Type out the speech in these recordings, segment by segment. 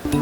Hello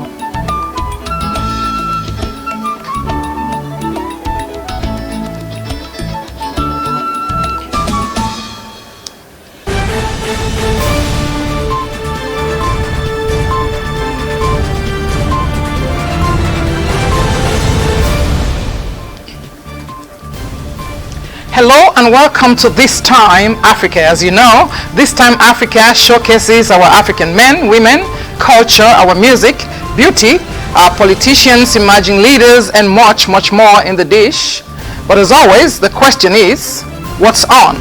and welcome to This Time Africa. As you know, This Time Africa showcases our African men, women, culture, our music, beauty, our politicians, emerging leaders, and much, much more in the dish. But as always, the question is, what's on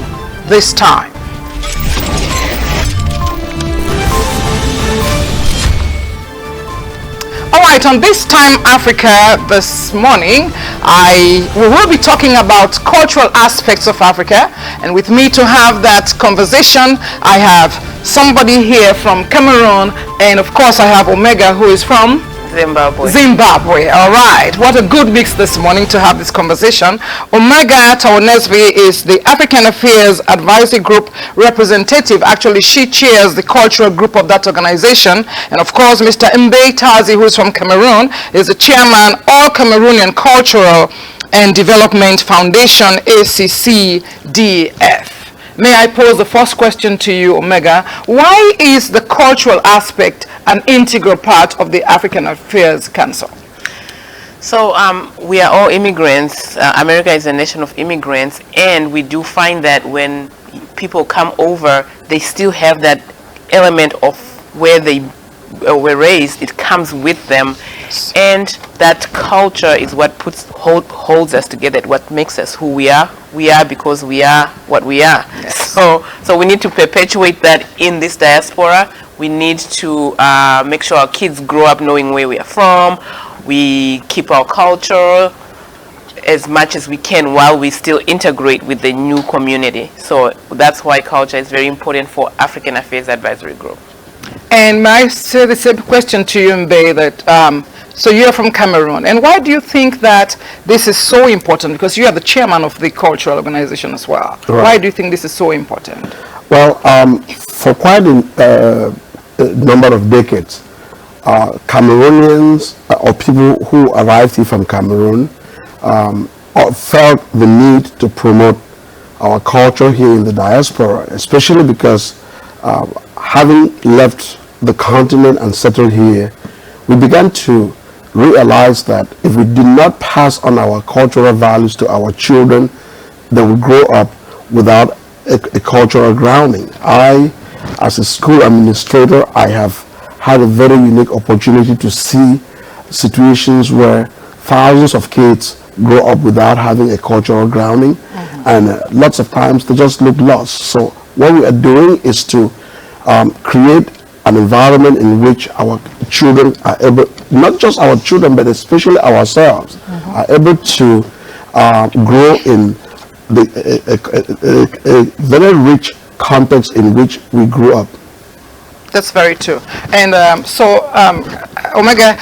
this time? Alright, on This Time Africa this morning, we will be talking about cultural aspects of Africa, and with me to have that conversation, I have somebody here from Cameroon, and of course I have Omega, who is from Zimbabwe. All right, what a good mix this morning to have this conversation. Omega Tawonesvi is the African Affairs Advisory Group representative. Actually, she chairs the cultural group of that organization. And of course, Mr. Mbe Tazi, who is from Cameroon, is the chairman of Cameroonian Cultural and Development Foundation, ACCDF. May I pose the first question to you, Omega? Why is the cultural aspect an integral part of the African Affairs Council? So we are all immigrants. America is a nation of immigrants, and we do find that when people come over, they still have that element of where they were raised. It comes with them, and that culture is what holds us together, what makes us who we are. We are because we are what we are. Yes. So we need to perpetuate that in this diaspora. We need to make sure our kids grow up knowing where we are from. We keep our culture as much as we can while we still integrate with the new community. So that's why culture is very important for African Affairs Advisory Group. And may I say the same question to you, Mbe, that so you're from Cameroon, and why do you think that this is so important? Because you are the chairman of the cultural organization as well. Right. Why do you think this is so important? Well, for quite a number of decades, Cameroonians or people who arrived here from Cameroon felt the need to promote our culture here in the diaspora, especially because having left the continent and settled here, we began to realize that if we did not pass on our cultural values to our children, they will grow up without a cultural grounding. I, as a school administrator, I have had a very unique opportunity to see situations where thousands of kids grow up without having a cultural grounding, and lots of times they just look lost. So what we are doing is to create an environment in which our children are able, not just our children, but especially ourselves, are able to grow in a very rich context in which we grew up. That's very true. And Omega,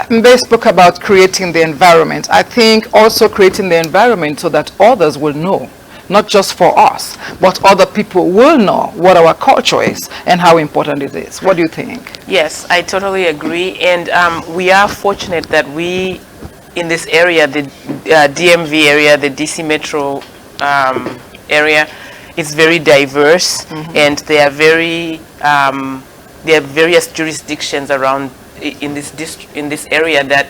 Mbe spoke about creating the environment. I think also creating the environment so that others will know, not just for us, but other people will know what our culture is and how important it is. What do you think? Yes, I totally agree. And we are fortunate that we, in this area, the DMV area, the DC Metro area, is very diverse, and there are various jurisdictions around in this area that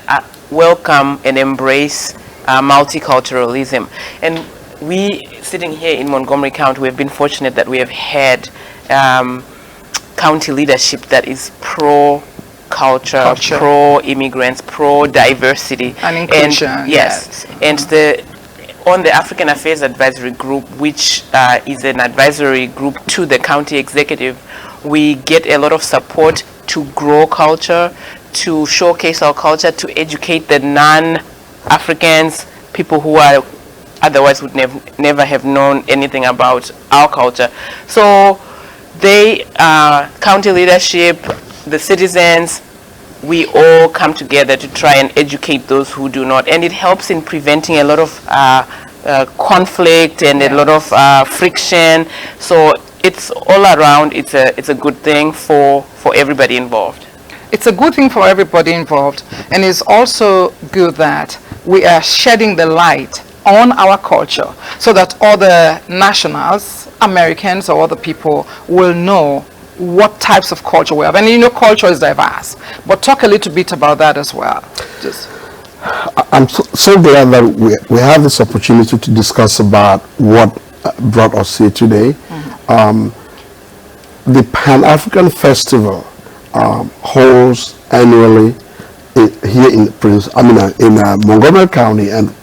welcome and embrace multiculturalism. And we, sitting here in Montgomery County, we have been fortunate that we have had county leadership that is pro-culture, pro-immigrants, pro-diversity. And inclusion. And, yes. And on the African Affairs Advisory Group, which is an advisory group to the county executive, we get a lot of support to grow culture, to showcase our culture, to educate the non-Africans, people who are otherwise would never have known anything about our culture. So they, county leadership, the citizens, we all come together to try and educate those who do not. And it helps in preventing a lot of conflict and a lot of friction. So it's all around, it's a good thing for everybody involved. It's a good thing for everybody involved, and it's also good that we are shedding the light on our culture so that other nationals, Americans or other people will know what types of culture we have. And you know, culture is diverse. But talk a little bit about that as well. I'm so glad that we have this opportunity to discuss about what brought us here today. The Pan-African Festival holds annually here in Montgomery County, and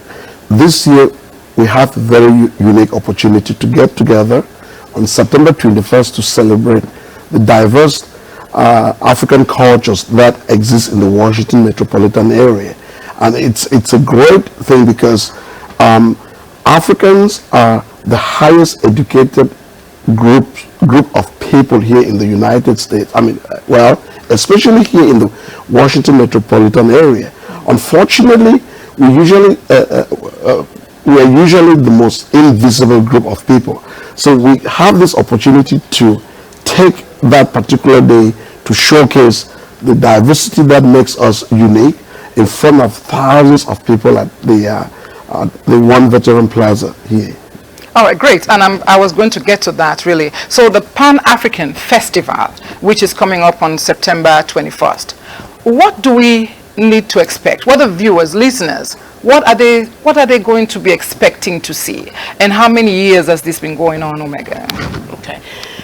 this year we have a very unique opportunity to get together on September 21st to celebrate the diverse African cultures that exist in the Washington metropolitan area. And it's a great thing because Africans are the highest educated group of people here in the United States. Especially here in the Washington metropolitan area. Unfortunately, we are usually the most invisible group of people. So we have this opportunity to take that particular day to showcase the diversity that makes us unique in front of thousands of people at the One Veteran Plaza here. All right, great. And I was going to get to that, really. So the Pan-African Festival, which is coming up on September 21st, what do we need to expect? What are viewers, listeners, what are they going to be expecting to see? And how many years has this been going on, Omega? Okay.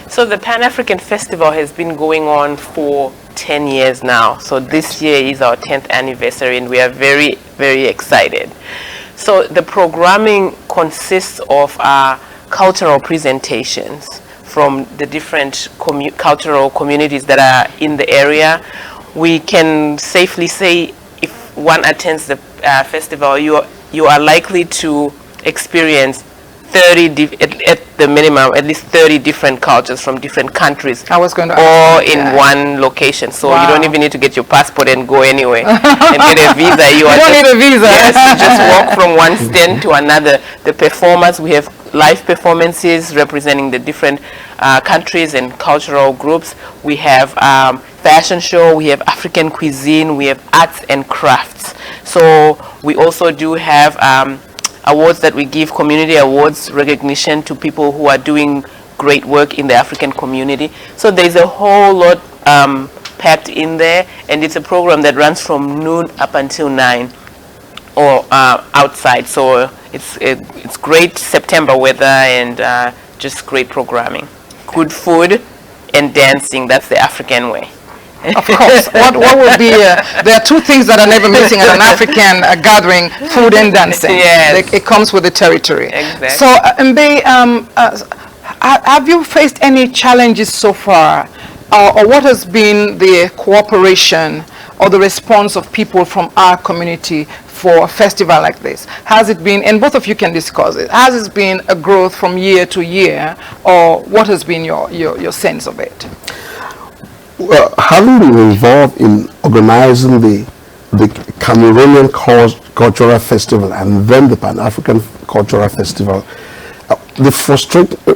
So the Pan-African Festival has been going on for 10 years now. So this year is our 10th anniversary, and we are very, very excited. So the programming consists of cultural presentations from the different cultural communities that are in the area. We can safely say if one attends the festival, you are likely to experience 30 at the minimum, at least 30 different cultures from different countries. I was going to all in one location. So you don't even need to get your passport and go anywhere and get a visa. You don't need a visa. Yes, you just walk from one stand to another. The performers, we have live performances representing the different countries and cultural groups. We have fashion show, we have African cuisine, we have arts and crafts. So we also do have awards that we give, community awards, recognition to people who are doing great work in the African community. So there's a whole lot packed in there, and it's a program that runs from noon up until 9 or outside. So it's great September weather and just great programming. Good food and dancing, that's the African way. Of course. What would be, there are two things that are never missing at an African gathering, food and dancing. Yes. It comes with the territory. Exactly. So, Mbe, have you faced any challenges so far? Or what has been the cooperation or the response of people from our community for a festival like this? Has it been, and both of you can discuss it, has it been a growth from year to year, or what has been your sense of it? Well, having been involved in organizing the Cameroonian Cultural Festival and then the Pan-African Cultural Festival, the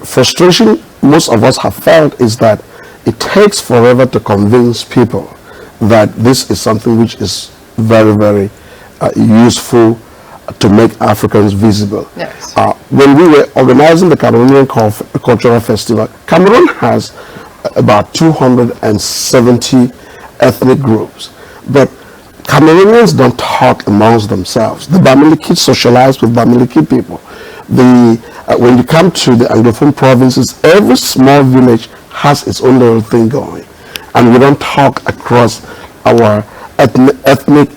frustration most of us have felt is that it takes forever to convince people that this is something which is very, very useful to make Africans visible. Yes. When we were organizing the Cameroonian Cultural Festival, Cameroon has about 270 ethnic groups, but Cameroonians don't talk amongst themselves. The Bamileke socialize with Bamileke people. When you come to the Anglophone provinces, every small village has its own little thing going, and we don't talk across our ethnic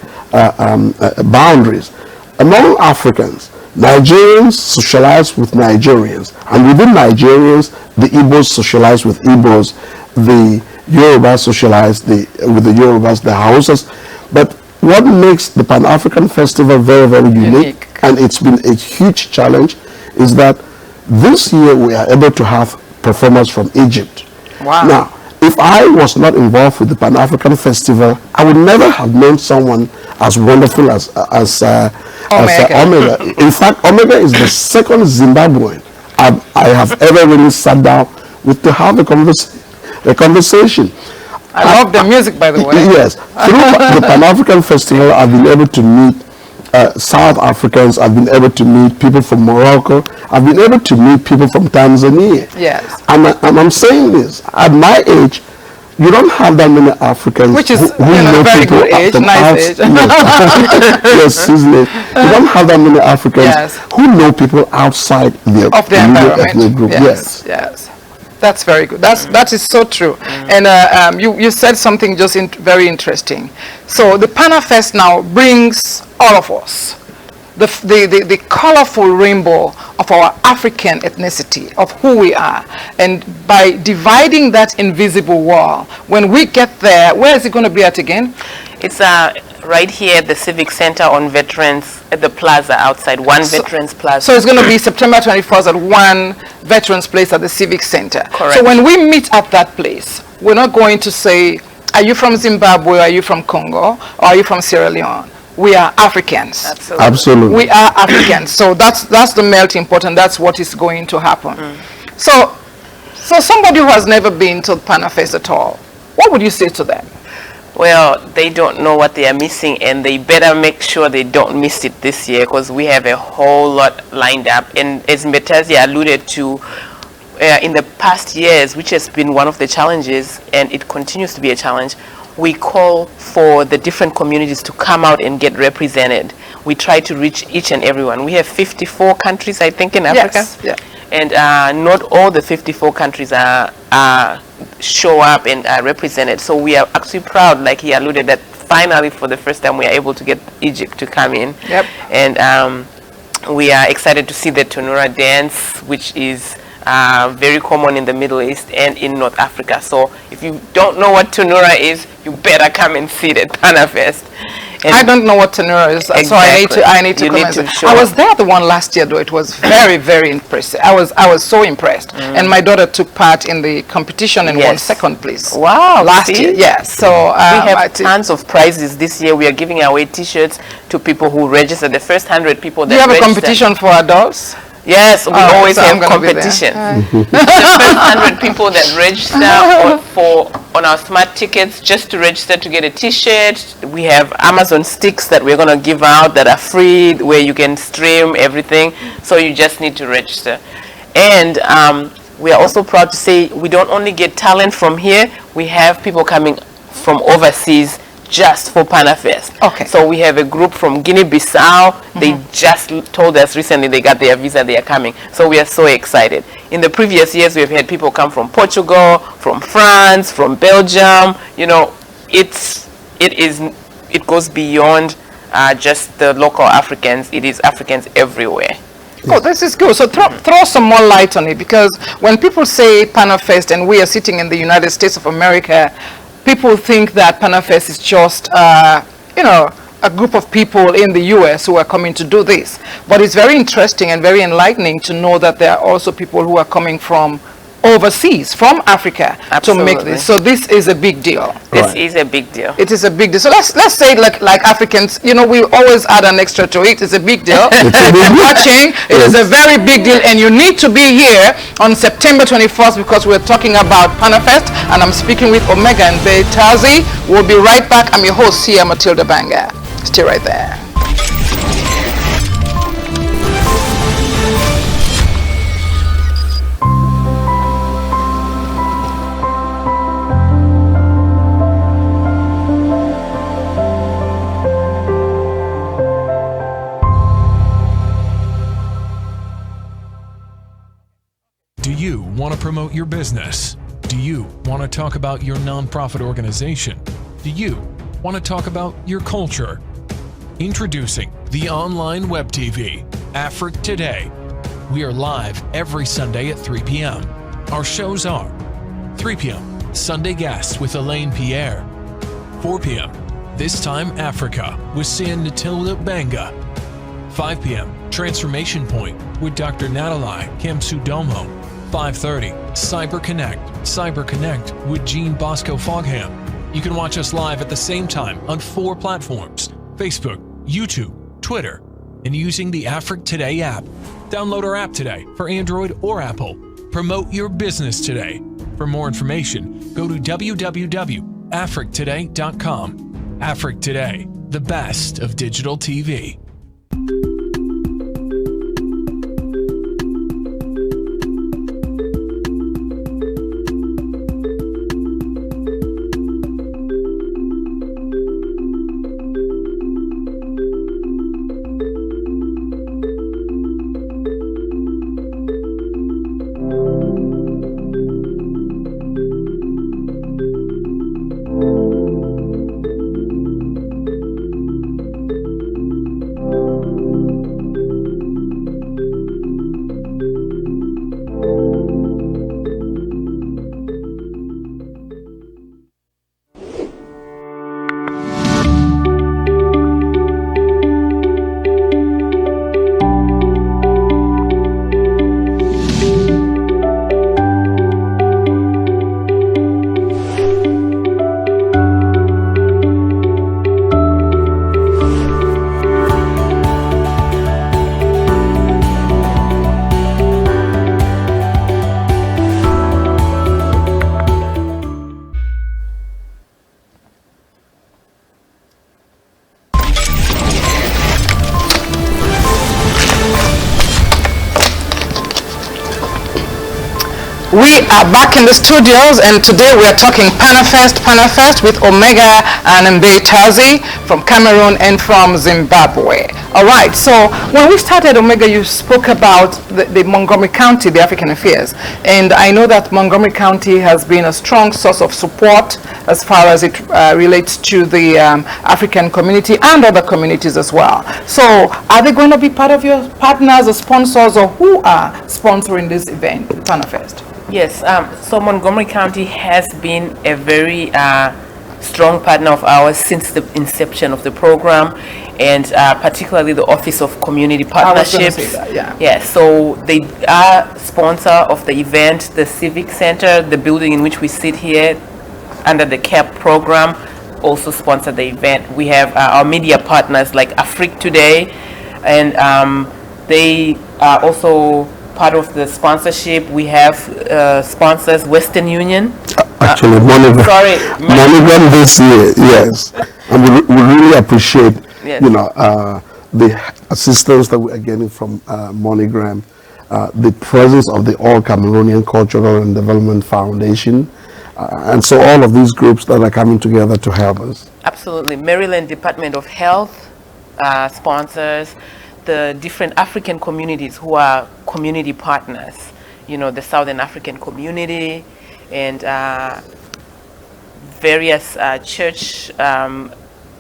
boundaries. Among Africans, Nigerians socialize with Nigerians, and within Nigerians, the Igbos socialize with Igbos, the Yorubas socialize with the Yorubas, the Hausas. But what makes the Pan-African Festival very, very unique, and it's been a huge challenge, is that this year we are able to have performers from Egypt. Wow. Now, if I was not involved with the Pan-African Festival, I would never have known someone as wonderful as Omega. In fact, Omega is the second Zimbabwean I have ever really sat down with to have a conversation. I love the music, by the way. Yes, through the Pan-African Festival, I've been able to meet South Africans. I've been able to meet people from Morocco. I've been able to meet people from Tanzania. Yes. And I'm saying this, at my age, you don't have that many Africans Which is, who know a very people good age, from nice age. Yes, isn't it? You don't have that many Africans who know people outside of their environment. ethnic group. Yes. That's very good. That is so true. And you said something just very interesting. So the Panafest now brings all of us the colorful rainbow of our African ethnicity, of who we are. And by dividing that invisible wall, when we get there, where is it going to be at again? It's right here at the Civic Center on Veterans, at the plaza outside, Veterans Plaza. So it's going to be September 21st at one Veterans Place at the Civic Center. Correct. So when we meet at that place, we're not going to say, are you from Zimbabwe, are you from Congo, or are you from Sierra Leone? We are Africans. Absolutely. We are Africans. So that's the melting pot, and that's what is going to happen. So somebody who has never been to Panafest at all, what would you say to them? Well, they don't know what they are missing, and they better make sure they don't miss it this year, because we have a whole lot lined up. And as Mbetazia alluded to, in the past years, which has been one of the challenges, and it continues to be a challenge, we call for the different communities to come out and get represented. We try to reach each and everyone. We have 54 countries, I think, in Africa. Yes. Yeah. And not all the 54 countries show up and are represented. So we are actually proud, like he alluded, that finally for the first time we are able to get Egypt to come in. Yep. And we are excited to see the Tonura dance, which is very common in the Middle East and in North Africa. So if you don't know what Tonura is, you better come and see it at Panafest. And I don't know what Tonura is, exactly. so I need to comment. I was there the one last year, though. It was very, very impressive. I was so impressed, and my daughter took part in the competition and won second place. Wow! Last year, yes. So we have tons of prizes this year. We are giving away T-shirts to people who register. The first 100 people that register. Do you have a competition for adults? Yes, we always have competition. The first 100 people that register on our smart tickets, just to register to get a T-shirt. We have Amazon sticks that we're going to give out that are free, where you can stream everything. So you just need to register. And we are also proud to say we don't only get talent from here. We have people coming from overseas just for Panafest. Okay. So we have a group from Guinea-Bissau. They just told us recently they got their visa, they are coming. So we are so excited. In the previous years, we've had people come from Portugal, from France, from Belgium. You know, it goes beyond just the local Africans. It is Africans everywhere. Oh, this is good. So throw some more light on it, because when people say Panafest and we are sitting in the United States of America, people think that Panafest is just, a group of people in the U.S. who are coming to do this. But it's very interesting and very enlightening to know that there are also people who are coming from overseas, from Africa, to make this. So this is a big deal. This is a big deal. It is a big deal. So let's say like Africans, we always add an extra to it. It's a big deal. Watching, it is a very big deal, and you need to be here on September 21st, because we're talking about Panafest, and I'm speaking with Omega and Mbetazi. We'll be right back. I'm your host here, Matilda Banga. Stay right there. Do you want to promote your business? Do you want to talk about your nonprofit organization? Do you want to talk about your culture? Introducing the online web TV, Africa Today. We are live every Sunday at 3 p.m. Our shows are 3 p.m. Sunday Guests with Elaine Pierre. 4 p.m. This Time Africa with San Natilda Banga. 5 p.m. Transformation Point with Dr. Natalie Kamsudomo. 5:30 Cyber Connect with Jean Bosco Fogham. You can watch us live at the same time on 4 platforms: Facebook, YouTube, Twitter, and using the Africa Today app. Download our app today for Android or Apple. Promote your business today. For more information, go to www.africatoday.com. africtoday.com. Afric Today, the best of digital TV. We are back in the studios, and today we are talking Panafest with Omega and Mbetazi from Cameroon and from Zimbabwe. All right, so when we started Omega, you spoke about the Montgomery County, the African Affairs, and I know that Montgomery County has been a strong source of support as far as it relates to the African community and other communities as well. So are they going to be part of your partners or sponsors, or who are sponsoring this event, Panafest? Yes, so Montgomery County has been a very strong partner of ours since the inception of the program, and particularly the Office of Community Partnerships. I was going to say that, yeah. Yeah, so they are sponsor of the event, the Civic Center, the building in which we sit here under the CAP program, also sponsor the event. We have our media partners like Afric Today, and they are also part of the sponsorship. We have sponsors, Western Union. Actually, MoneyGram this year, yes. And we really appreciate, Yes. The assistance that we are getting from MoneyGram, the presence of the All Cameroonian Cultural and Development Foundation, and so all of these groups that are coming together to help us. Absolutely. Maryland Department of Health sponsors, the different African communities who are community partners, the Southern African community, and various church,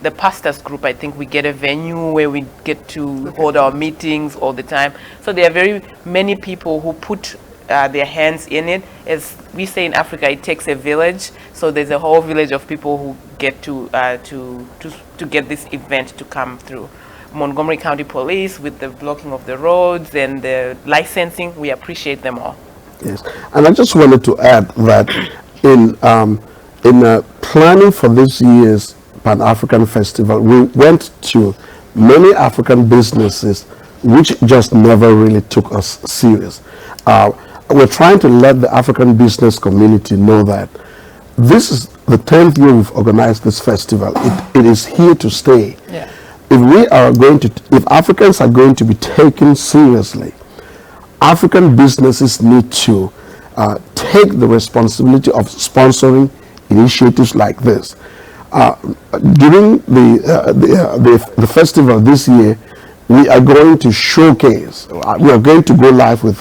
the pastors group. I think we get a venue where we get to hold our meetings all the time. So there are very many people who put their hands in it. As we say in Africa, it takes a village. So there's a whole village of people who get to get this event to come through. Montgomery County Police with the blocking of the roads and the licensing, we appreciate them all. Yes, and I just wanted to add that in planning for this year's Pan-African Festival, we went to many African businesses which just never really took us serious. We're trying to let the African business community know that this is the 10th year we've organized this festival. It is here to stay. Yeah. If Africans are going to be taken seriously, African businesses need to take the responsibility of sponsoring initiatives like this. During the festival this year, we are going to showcase. We are going to go live with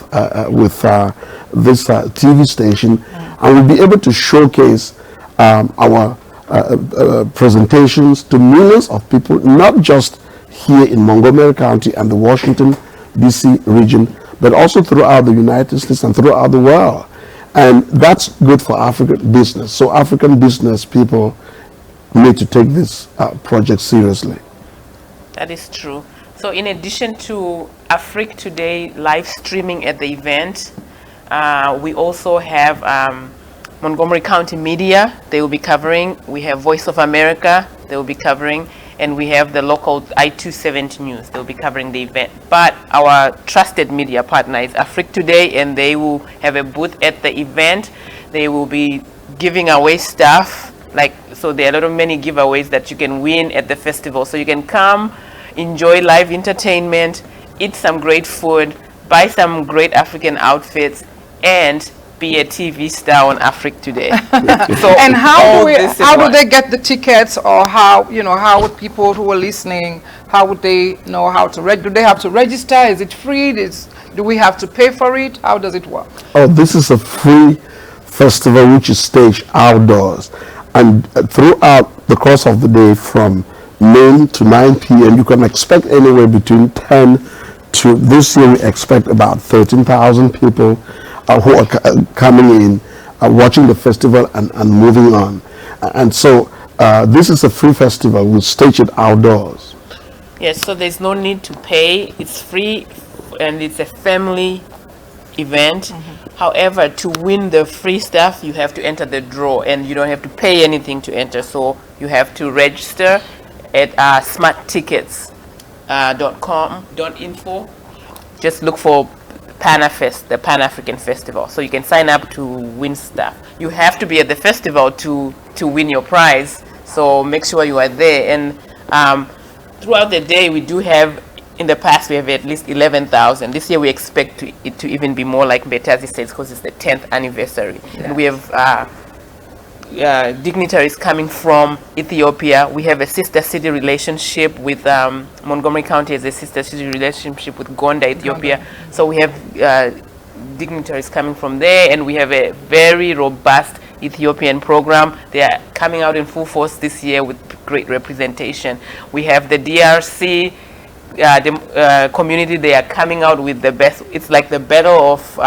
this TV station, and we'll be able to showcase our presentations to millions of people, not just here in Montgomery County and the Washington, D.C. region, but also throughout the United States and throughout the world. And that's good for African business. So African business people need to take this project seriously. That is true. So in addition to Afric Today live streaming at the event, we also have Montgomery County Media, they will be covering. We have Voice of America, they will be covering. And we have the local I-270 News, they'll be covering the event. But our trusted media partner is Afric Today, and they will have a booth at the event. They will be giving away stuff, like So there are a lot of many giveaways that you can win at the festival. So you can come, enjoy live entertainment, eat some great food, buy some great African outfits, and be a TV star on Africa Today. So And all this is how do one. they get the tickets, or how would people who are listening, how would they know how to do they have to register? Is it free? Do we have to pay for it? How does it work? Oh, this is a free festival which is staged outdoors, and throughout the course of the day from noon to 9 p.m. you can expect anywhere between 10 to, this year we expect about 13,000 people who are coming in, watching the festival and moving on. And so this is a free festival. We'll stage it outdoors. Yes, so there's no need to pay. It's free and it's a family event. However, to win the free stuff, you have to enter the draw, and you don't have to pay anything to enter. So you have to register at smarttickets.com.info. Just look for Panafest, the Pan-African Festival. So you can sign up to win stuff. You have to be at the festival to win your prize. So make sure you are there. And throughout the day, we do have, in the past, we have at least 11,000. This year, we expect it to even be more, like Betazi says, because it's the 10th anniversary. Yeah. And we have dignitaries coming from Ethiopia. We have a sister city relationship with Montgomery County as a sister city relationship with Gonda, Ethiopia. So we have dignitaries coming from there, and we have a very robust Ethiopian program. They are coming out in full force this year with great representation. We have the DRC community. They are coming out with the best. It's like the battle of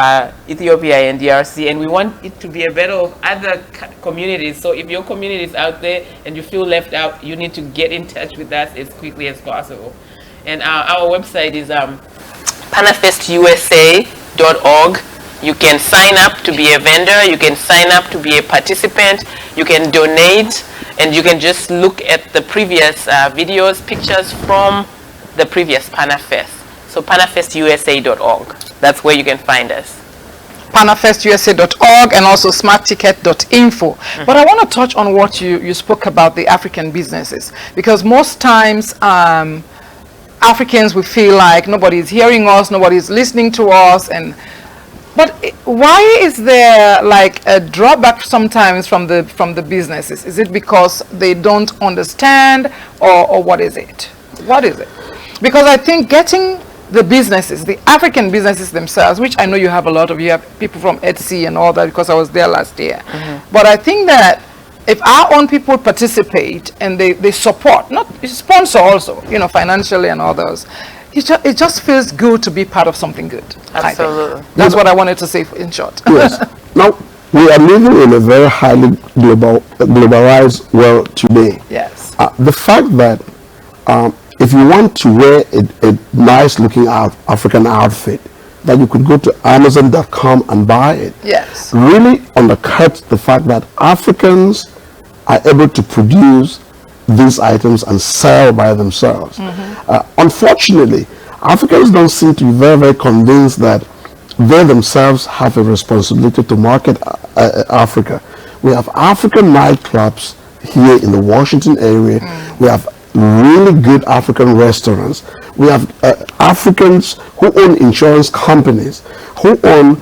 Ethiopia and DRC, and we want it to be a battle of other communities. So if your community is out there and you feel left out, you need to get in touch with us as quickly as possible. And our website is panafestusa.org. You can sign up to be a vendor, you can sign up to be a participant, you can donate, and you can just look at the previous videos, pictures from the previous Panafest. So panafestusa.org. That's where you can find us. Panafestusa.org and also smartticket.info. But I want to touch on what you spoke about, the African businesses, because most times Africans, we feel like nobody's hearing us, nobody's listening to us, but why is there like a drawback sometimes from the businesses? Is it because they don't understand, or what is it? What is it? Because I think getting the businesses, the African businesses themselves, which I know you have a lot of, you have people from Etsy and all that, because I was there last year. But I think that if our own people participate and they support, not sponsor also, financially and others, it just feels good to be part of something good. Absolutely. That's what I wanted to say in short. Yes. Now, we are living in a very highly globalized world today. Yes. The fact that if you want to wear a nice looking African outfit, that you could go to Amazon.com and buy it. Yes. Really undercuts the fact that Africans are able to produce these items and sell by themselves. Unfortunately, Africans don't seem to be very, very convinced that they themselves have a responsibility to market Africa. We have African nightclubs here in the Washington area. We have really good African restaurants. We have Africans who own insurance companies, who own,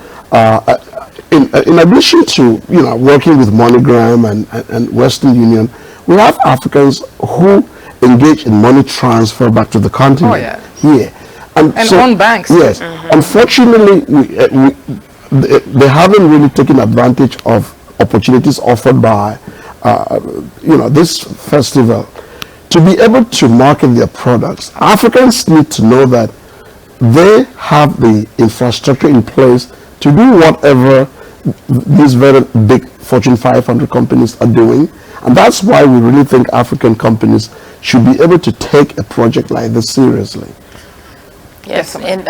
in addition to working with MoneyGram and Western Union, we have Africans who engage in money transfer back to the continent here. And so, own banks. Yes. Unfortunately, they haven't really taken advantage of opportunities offered by this festival to be able to market their products. Africans need to know that they have the infrastructure in place to do whatever these very big Fortune 500 companies are doing. And that's why we really think African companies should be able to take a project like this seriously. Yes, and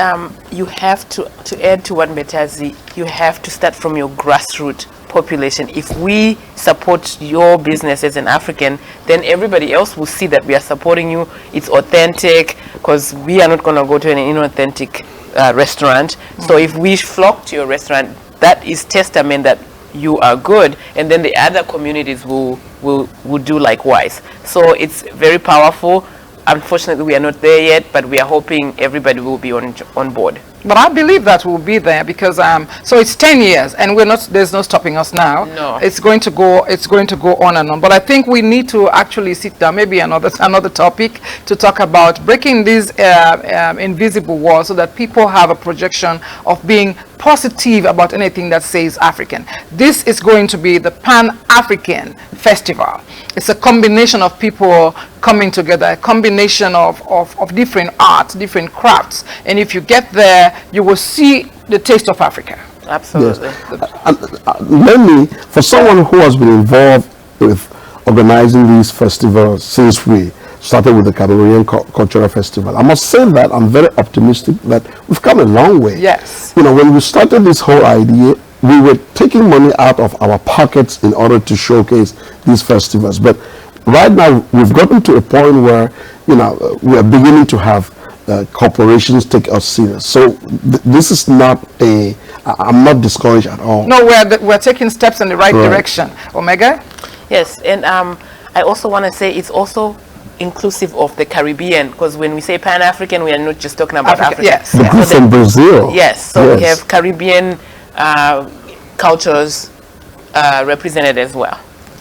you have to add to what Betazi, you have to start from your grassroots population. If we support your business as an African, then everybody else will see that we are supporting you. It's authentic, because we are not going to go to an inauthentic restaurant. So if we flock to your restaurant, that is testament that you are good, and then the other communities will do likewise. So it's very powerful. Unfortunately, we are not there yet, but we are hoping everybody will be on board. But I believe that we'll be there because so it's 10 years and we're not, there's no stopping us now. No. It's going to go on and on. But I think we need to actually sit down, maybe another topic, to talk about breaking these invisible walls so that people have a projection of being positive about anything that says African. This is going to be the Pan-African Festival. It's a combination of people coming together, a combination of different arts, different crafts. And if you get there, you will see the taste of Africa. Absolutely. Yes. For someone who has been involved with organizing these festivals since we started with the Cameroonian Cultural Festival, I must say that I'm very optimistic that we've come a long way. Yes. You know, when we started this whole idea, we were taking money out of our pockets in order to showcase these festivals. But right now, we've gotten to a point where, you know, we are beginning to have corporations take us serious. So this is not I'm not discouraged at all. No, we're taking steps in the right direction. Omega? Yes, and I also want to say it's also inclusive of the Caribbean, because when we say Pan-African, we are not just talking about Africa. Yes. The group from Brazil. Yes, so we have Caribbean cultures represented as well.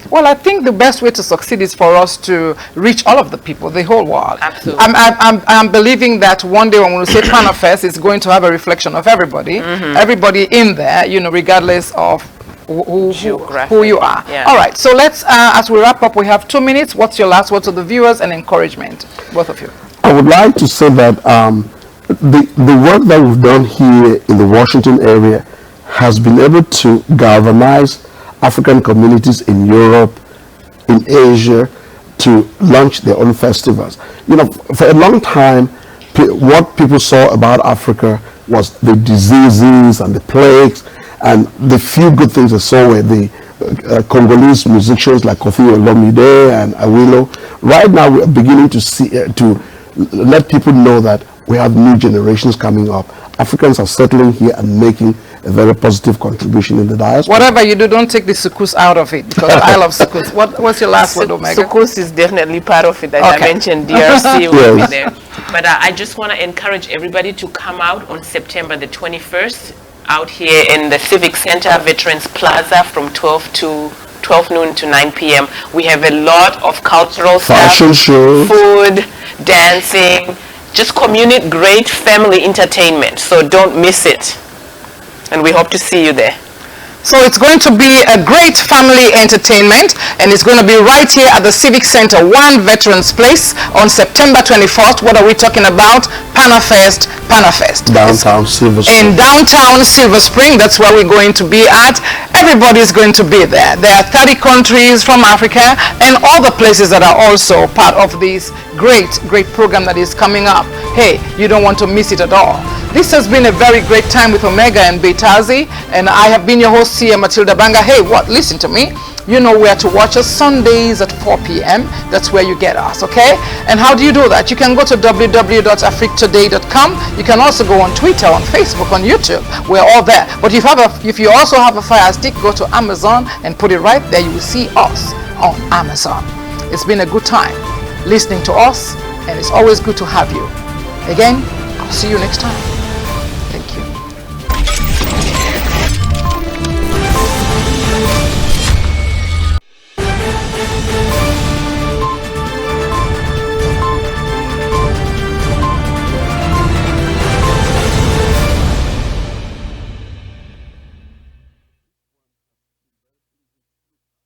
Well, I think the best way to succeed is for us to reach all of the people, the whole world. Absolutely. I'm believing that one day when we say Panafest, it's going to have a reflection of everybody, everybody in there, you know, regardless of who you are. Yeah. All right, so let's, as we wrap up, we have 2 minutes. What's your last word to the viewers and encouragement, both of you? I would like to say that the work that we've done here in the Washington area has been able to galvanize African communities in Europe, in Asia, to launch their own festivals. You know, for a long time, what people saw about Africa was the diseases and the plagues, and the few good things they saw were the Congolese musicians like Kofi Olomide and Awilo. Right now, we are beginning to see, to let people know that we have new generations coming up. Africans are settling here and making a very positive contribution in the diaspora. Whatever you do, don't take the sukus out of it, because I love sukus. What's your last word, Omega? Sukus is definitely part of it. As I mentioned, DRC will be there. But I just want to encourage everybody to come out on September the 21st, out here in the Civic Center, Veterans Plaza, from 12 noon to 9 p.m. We have a lot of cultural fashion shows, food, dancing, just community, great family entertainment. So don't miss it. And we hope to see you there. So it's going to be a great family entertainment, and it's going to be right here at the Civic Center, 1 Veterans Place, on September 24th. What are we talking about? Panafest. Downtown Silver Spring. In downtown Silver Spring, that's where we're going to be at. Everybody's going to be there. There are 30 countries from Africa and all the places that are also part of this great program that is coming up. Hey, you don't want to miss it at all. This has been a very great time with Omega and Beitazi, and I have been your host here, Matilda Banga. Hey, listen to me. You know where to watch us, Sundays at 4 p.m. That's where you get us, okay? And how do you do that? You can go to www.africtoday.com. You can also go on Twitter, on Facebook, on YouTube. We're all there. But if you also have a Fire Stick, go to Amazon and put it right there. You will see us on Amazon. It's been a good time listening to us, and it's always good to have you. Again, I'll see you next time.